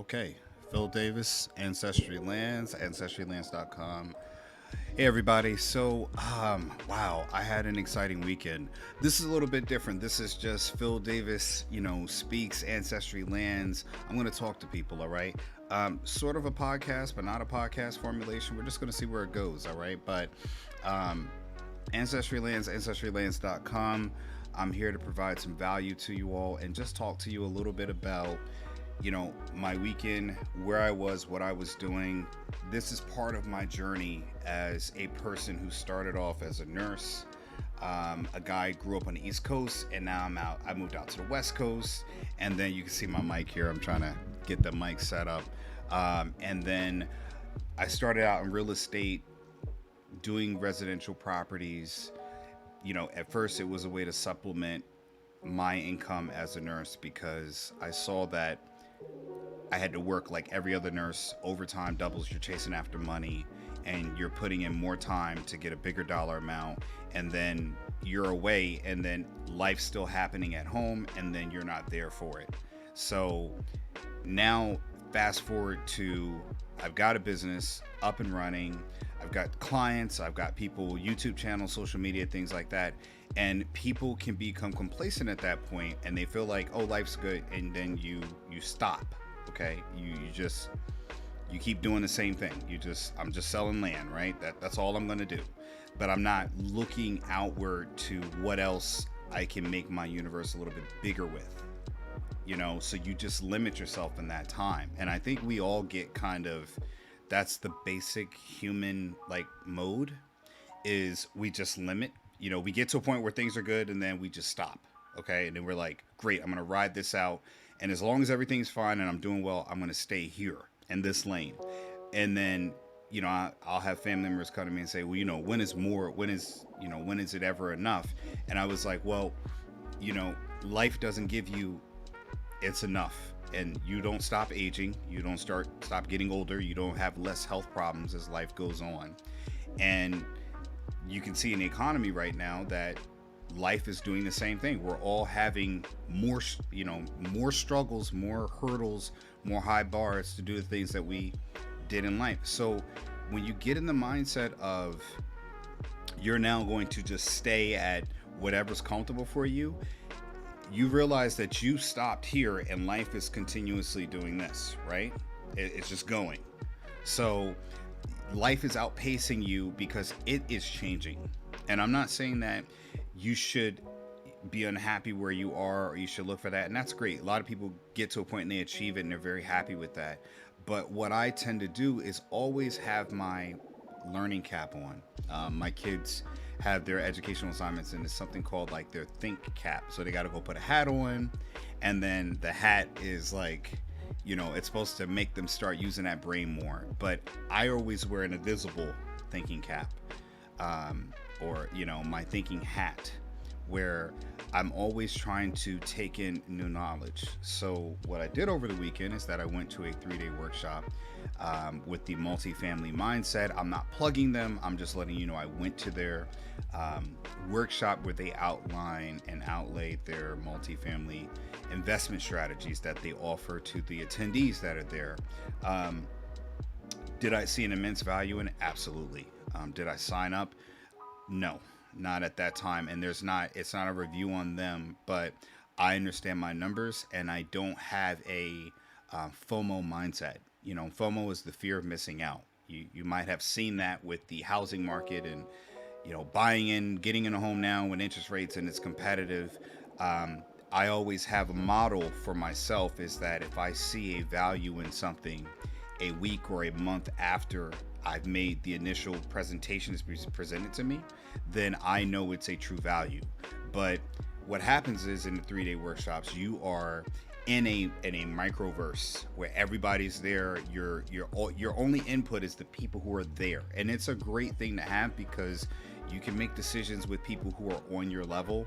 Okay, Phil Davis, Ancestry Lands, ancestrylands.com. Hey everybody. Wow, I had an exciting weekend. This is a little bit different. This is just Phil Davis, speaks Ancestry Lands. I'm going to talk to people, all right? Sort of a podcast, but not a podcast formulation. We're just going to see where it goes, all right? But um, Ancestry Lands, ancestrylands.com. I'm here to provide some value to you all and just talk to you a little bit about my weekend, where I was, what I was doing. This is part of my journey as a person who started off as a nurse. A guy grew up on the East Coast, and now I moved out to the West Coast, and then you can see my mic here. I'm trying to get the mic set up. And then I started out in real estate, doing residential properties. At first it was a way to supplement my income as a nurse because I saw that I had to work like every other nurse, overtime doubles, you're chasing after money and you're putting in more time to get a bigger dollar amount, and then you're away and then life's still happening at home and then you're not there for it. So now fast forward to I've got a business up and running. I've got clients, I've got people, YouTube channels, social media, things like that. And people can become complacent at that point and they feel like, oh, life's good, and then you stop. Okay. You keep doing the same thing. I'm just selling land, right? That's all I'm gonna do. But I'm not looking outward to what else I can make my universe a little bit bigger with. So you just limit yourself in that time. And I think we all get that's the basic human mode, is we just limit. We get to a point where things are good and then we just stop. Okay. And then we're like, great, I'm going to ride this out. And as long as everything's fine and I'm doing well, I'm going to stay here in this lane. And then, I'll have family members come to me and say, well, when is it ever enough? And I was like, well, life doesn't give you it's enough. And you don't stop aging, you don't stop getting older, you don't have less health problems as life goes on. And you can see in the economy right now that life is doing the same thing. We're all having more struggles, more hurdles, more high bars to do the things that we did in life. So when you get in the mindset of you're now going to just stay at whatever's comfortable for you, you realize that you stopped here and life is continuously doing this, right? It's just going. So life is outpacing you because it is changing. And I'm not saying that you should be unhappy where you are or you should look for that. And that's great. A lot of people get to a point and they achieve it and they're very happy with that. But what I tend to do is always have my learning cap on. My kids have their educational assignments and it's something called their think cap. So they got to go put a hat on, and then the hat is it's supposed to make them start using that brain more. But I always wear an invisible thinking cap, or my thinking hat, where I'm always trying to take in new knowledge. So what I did over the weekend is that I went to a 3-day workshop with the multifamily mindset. I'm not plugging them. I'm just letting you know I went to their workshop where they outline and outlay their multifamily investment strategies that they offer to the attendees that are there. Did I see an immense value in it? Absolutely. Did I sign up? No, not at that time. And it's not a review on them, but I understand my numbers and I don't have a FOMO mindset. FOMO is the fear of missing out. You might have seen that with the housing market and, getting in a home now when interest rates and it's competitive. I always have a model for myself is that if I see a value in something a week or a month after I've made the initial presentation is presented to me, then I know it's a true value. But what happens is in the 3-day workshops, you are in a microverse where everybody's there. Your only input is the people who are there, and it's a great thing to have because you can make decisions with people who are on your level.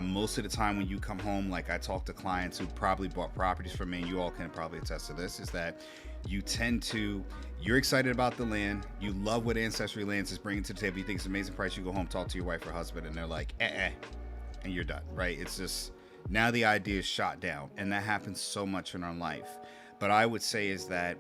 Most of the time when you come home, I talk to clients who probably bought properties from me, and you all can probably attest to this, is that you're excited about the land, you love what Ancestry Lands is bringing to the table, you think it's an amazing price, you go home, talk to your wife or husband, and they're like, and you're done, right? It's just, now the idea is shot down, and that happens so much in our life. But I would say is that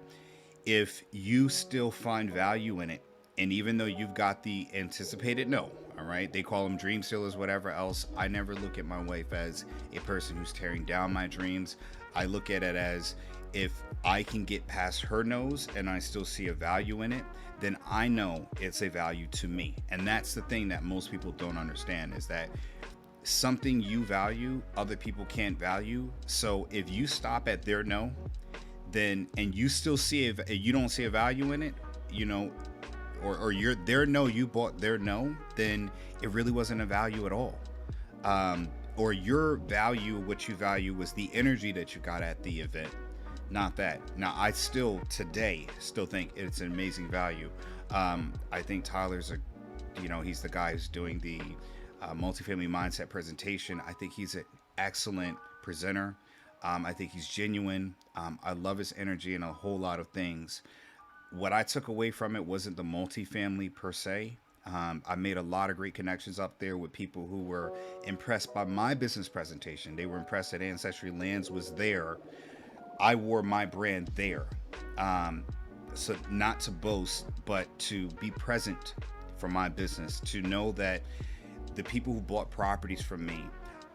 if you still find value in it, and even though you've got the anticipated no, all right, they call them dream stealers, whatever else, I never look at my wife as a person who's tearing down my dreams. I look at it as, if I can get past her nose and I still see a value in it, then I know it's a value to me. And that's the thing that most people don't understand, is that something you value, other people can't value. So if you stop at their no, then, and you still see, if you don't see a value in it, you know, or you're their no, you bought their no, then it really wasn't a value at all. Or your value, what you value, was the energy that you got at the event, not that. Now, I still today still think it's an amazing value. I think Tyler's he's the guy who's doing the multifamily mindset presentation. I think he's an excellent presenter. I think he's genuine. I love his energy and a whole lot of things. What I took away from it wasn't the multifamily per se. I made a lot of great connections up there with people who were impressed by my business presentation. They were impressed that Ancestry Lands was there. I wore my brand there. So not to boast, but to be present for my business, to know that the people who bought properties from me,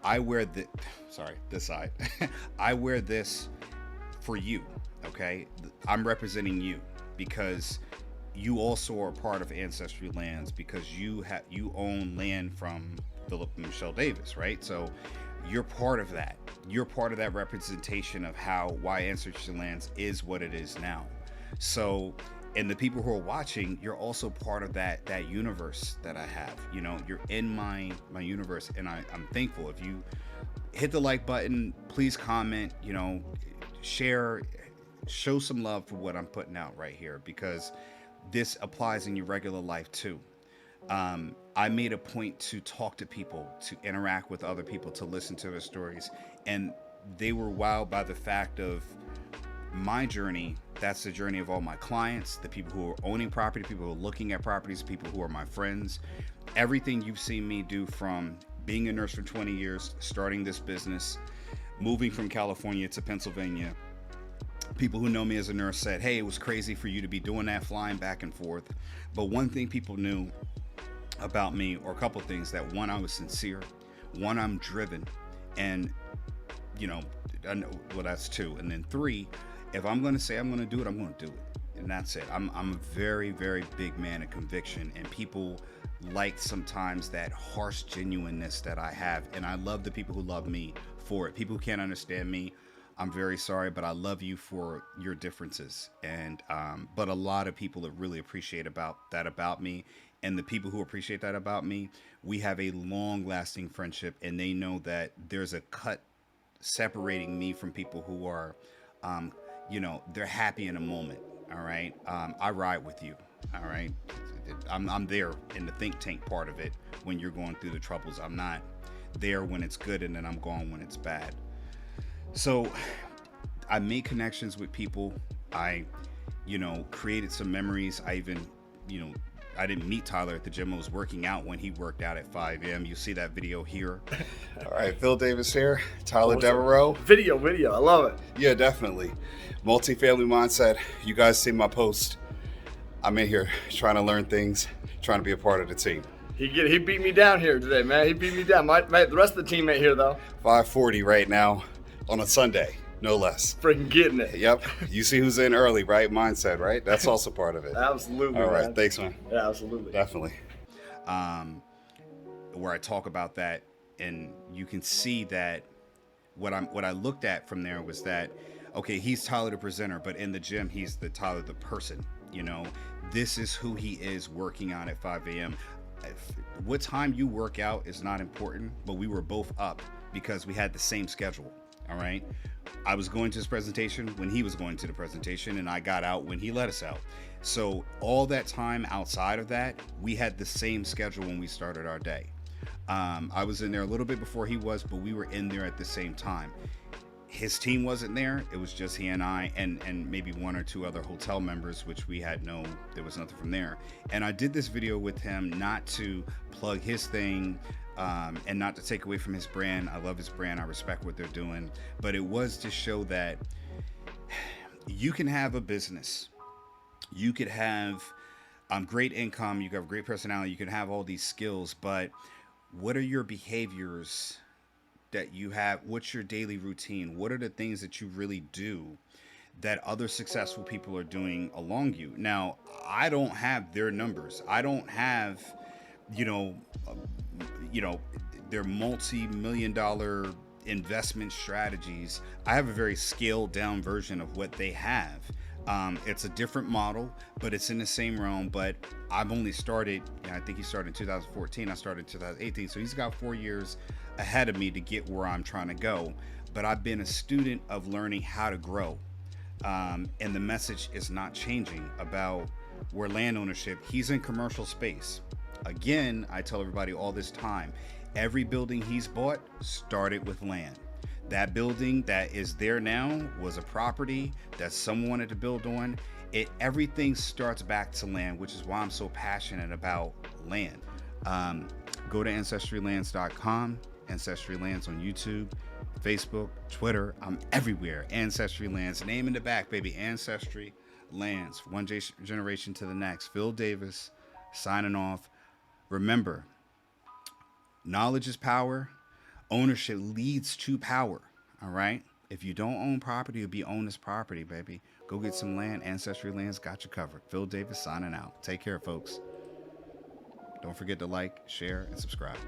I wear this side. I wear this for you, okay? I'm representing you because you also are part of Ancestry Lands, because you own land from Philip and Michelle Davis, right? So you're part of that. You're part of that representation of why Ancestry Lands is what it is now. So, and the people who are watching, you're also part of that universe that I have. You know, you're in my universe, and I'm thankful. If you hit the like button, please comment, share, show some love for what I'm putting out right here, because this applies in your regular life too. I made a point to talk to people, to interact with other people, to listen to their stories, and they were wowed by the fact of my journey. That's the journey of all my clients, the people who are owning property, people who are looking at properties, people who are my friends. Everything you've seen me do, from being a nurse for 20 years, starting this business, moving from California to Pennsylvania. People who know me as a nurse said, hey, it was crazy for you to be doing that, flying back and forth. But one thing people knew about me, or a couple things, that one, I was sincere. One, I'm driven. And, that's two. And then three, if I'm going to say I'm going to do it, I'm going to do it. And that's it. I'm a very, very big man of conviction. And people like sometimes that harsh genuineness that I have. And I love the people who love me for it. People who can't understand me, I'm very sorry, but I love you for your differences. And but a lot of people that really appreciate about me, and the people who appreciate that about me, we have a long-lasting friendship, and they know that there's a cut separating me from people who are, they're happy in a moment. All right, I ride with you. All right, I'm there in the think tank part of it when you're going through the troubles. I'm not there when it's good, and then I'm gone when it's bad. So I made connections with people. I, created some memories. I even, I didn't meet Tyler at the gym. I was working out when he worked out at 5 a.m. You see that video here. All right, Phil Davis here, Tyler Devereaux. Video, I love it. Yeah, definitely. Multifamily mindset. You guys see my post. I'm in here trying to learn things, trying to be a part of the team. He beat me down here today, man. He beat me down. The rest of the team ain't here, though. 5:40 right now on a Sunday, no less. Freaking getting it. Yep. You see who's in early, right? Mindset, right? That's also part of it. Absolutely. All right. Man. Thanks, man. Yeah, absolutely. Definitely. Where I talk about that, and you can see that what I looked at from there was that, okay, he's Tyler the presenter, but in the gym, he's the Tyler the person. This is who he is working out at 5 a.m. What time you work out is not important, but we were both up because we had the same schedule. All right. I was going to his presentation when he was going to the presentation, and I got out when he let us out. So all that time outside of that, we had the same schedule when we started our day. I was in there a little bit before he was, but we were in there at the same time. His team wasn't there. It was just he and I, and maybe one or two other hotel members, which there was nothing from there. And I did this video with him not to plug his thing, and not to take away from his brand. I love his brand. I respect what they're doing. But it was to show that You can have a business. You could have great income. You could have great personality. You can have all these skills, but what are your behaviors that you have? What's your daily routine? What are the things that you really do that other successful people are doing along you? Now, I don't have their numbers. I don't have, you know, uh, you know, their multi-million dollar investment strategies. I have a very scaled down version of what they have. It's a different model, but it's in the same realm. But I've only started, I think he started in 2014. I started in 2018. So he's got 4 years ahead of me to get where I'm trying to go. But I've been a student of learning how to grow. And the message is not changing about where land ownership, he's in commercial space. Again, I tell everybody all this time, every building he's bought started with land. That building that is there now was a property that someone wanted to build on. Everything starts back to land, which is why I'm so passionate about land. Um, Go to ancestrylands.com, Ancestry Lands on YouTube, Facebook, Twitter. I'm everywhere. Ancestry Lands, name in the back, baby. Ancestry Lands, one generation to the next. Phil Davis signing off. Remember, knowledge is power. Ownership leads to power. All right. If you don't own property, you'll be owned as property, baby. Go get some land. Ancestry Lands got you covered. Phil Davis signing out. Take care, folks. Don't forget to like, share, and subscribe.